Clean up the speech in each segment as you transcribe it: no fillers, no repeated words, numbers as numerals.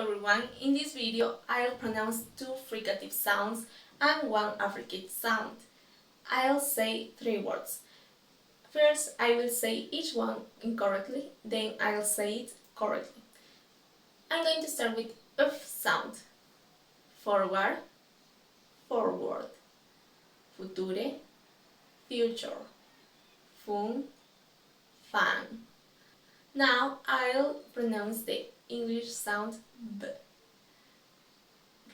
everyone, in this video I'll pronounce two fricative sounds and one affricate sound. I'll say three words. First I will say each one incorrectly, then I'll say it correctly. I'm going to start with F sound. Forward, forward. Future, future. Fun, fun. Now I'll pronounce the English sound B.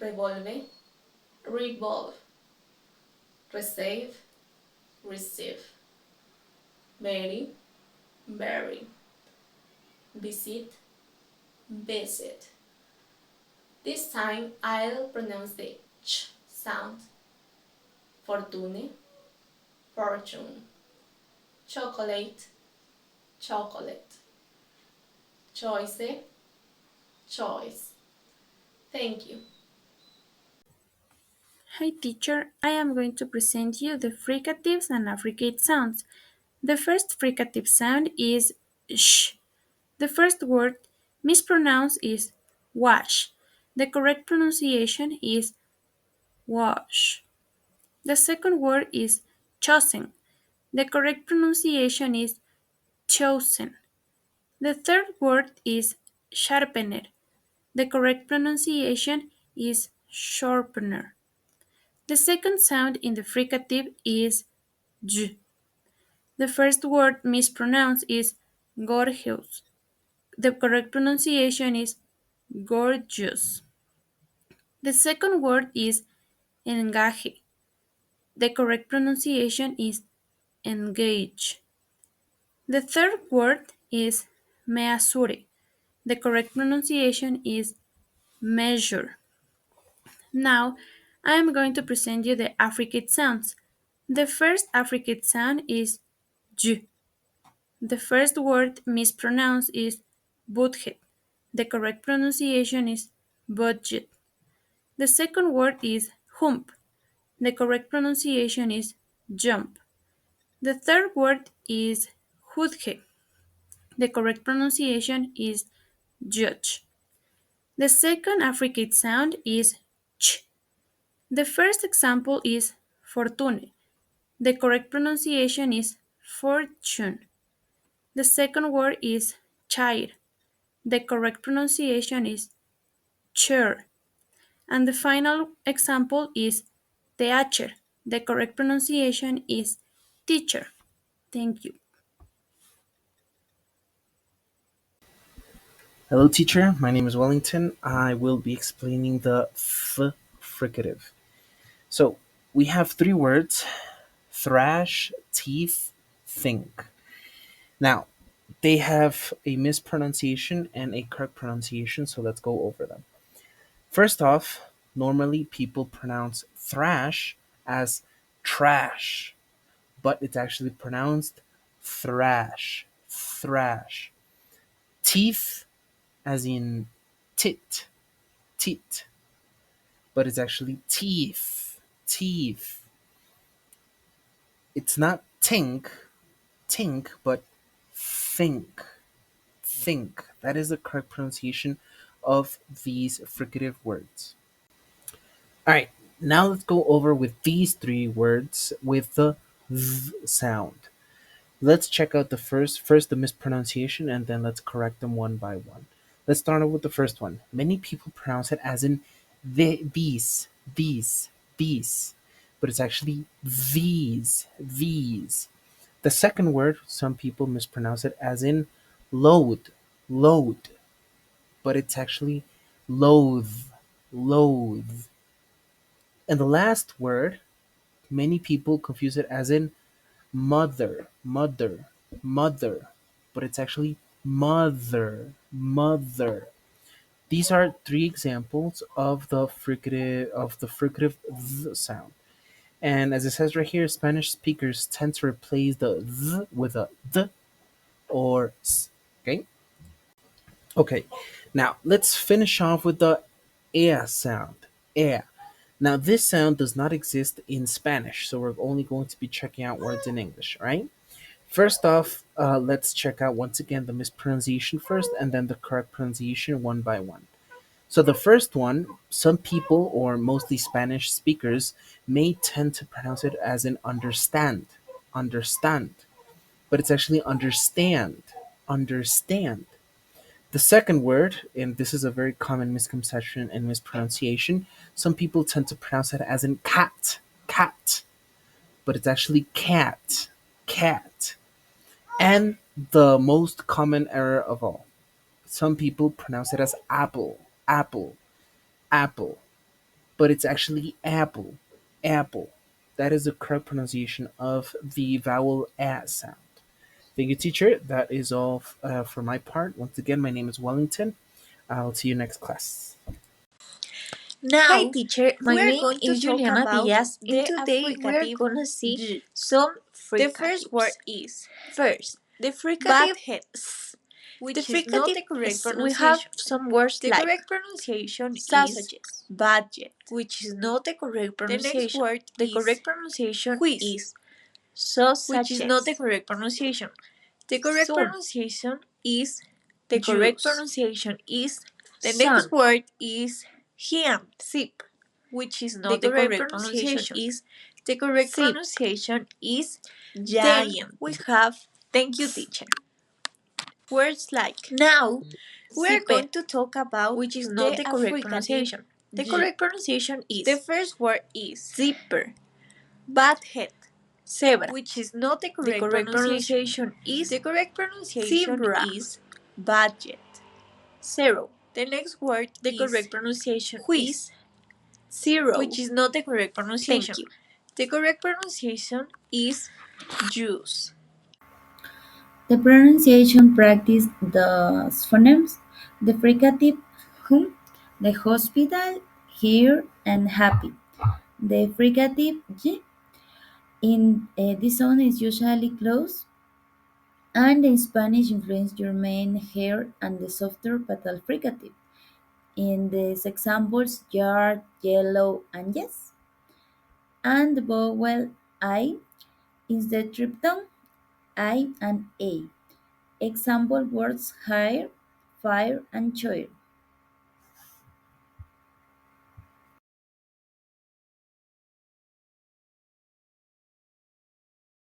Revolve, revolve. Receive, receive. Very, very. Visit, visit. This time I'll pronounce the ch sound. Fortune, fortune. Chocolate, chocolate. Choice, choice. Thank you. Hi teacher, I am going to present you the fricatives and affricate sounds. The first fricative sound is sh. The first word mispronounced is wash. The correct pronunciation is wash. The second word is chosen. The correct pronunciation is chosen. The third word is sharpener. The correct pronunciation is sharpener. The second sound in the fricative is j. The first word mispronounced is gorgeous. The correct pronunciation is gorgeous. The second word is engage. The correct pronunciation is engage. The third word is measure. The correct pronunciation is measure. Now, I am going to present you the affricate sounds. The first affricate sound is j. The first word mispronounced is budget. The correct pronunciation is budget. The second word is hump. The correct pronunciation is jump. The third word is judge. The correct pronunciation is judge. The second affricate sound is ch. The first example is fortune. The correct pronunciation is fortune. The second word is chair. The correct pronunciation is chair. And the final example is teacher. The correct pronunciation is teacher. Thank you. Hello, teacher. My name is Wellington. I will be explaining the fricative. So, we have three words: thrash, teeth, think. Now, they have a mispronunciation and a correct pronunciation, so let's go over them. First off, normally people pronounce thrash as trash, but it's actually pronounced thrash, thrash. Teeth, as in tit, teeth, but it's actually teeth, teeth. It's not tink, tink, but think, think. That is the correct pronunciation of these fricative words. All right, now let's go over with these three words with the v sound. Let's check out first the mispronunciation, and then let's correct them one by one. Let's start out with the first one. Many people pronounce it as in these, but it's actually these. The second word, some people mispronounce it as in load, but it's actually loathe, loathe. And the last word, many people confuse it as in mother, but it's actually mother. These are three examples of the fricative th sound. And as it says right here, Spanish speakers tend to replace the th with a th or s. Okay. Okay. Now let's finish off with the sound. Air. Now this sound does not exist in Spanish, so we're only going to be checking out words in English, right? First off, let's check out once again the mispronunciation first and then the correct pronunciation one by one. So the first one, some people or mostly Spanish speakers may tend to pronounce it as in understand, understand, but it's actually understand, understand. The second word, and this is a very common misconception and mispronunciation, some people tend to pronounce it as in cat, cat, but it's actually cat, cat. And the most common error of all, some people pronounce it as apple, apple, apple, but it's actually apple, apple. That is the correct pronunciation of the vowel a sound. Thank you, teacher. That is all for my part. Once again, my name is Wellington. I'll see you next class. Hi Now, teacher, my we're name going to is talk Giuliana about Diaz and the today we're affricative gonna see G. some The first word fricatives. is First, the bad fricative s. The which is not fricative the correct s, we have pronunciation. some words The like correct pronunciation is sausages, budget. which is not the correct The next pronunciation. word The is correct pronunciation whiz, is which is not the sausages. correct pronunciation. The correct Sun. pronunciation is The correct juice. pronunciation is The sun. next word is giant, Sip. which is The not the correct correct pronunciation pronunciation. is The correct sip. pronunciation is Then giant. we have Thank you, ps. teacher. Words like Now, we're zipper, going to talk about which is not the the correct affricative pronunciation. The G. correct pronunciation The is first word is zipper, bad head, zebra. which is not the The correct correct pronunciation. pronunciation is The correct pronunciation zebra, is budget. zero. The next word The is correct pronunciation whiz, is zero. which is not the correct Thank pronunciation. you. The correct pronunciation is juice. The pronunciation practice the phonemes, the fricative hum, the hospital, here, and happy. The fricative g in this sound is usually close, and in Spanish influence your main hair and the softer patal fricative. In these examples, yard, yellow, and yes. And the vowel I is the triptone I and A. Example words hire, fire, and choir.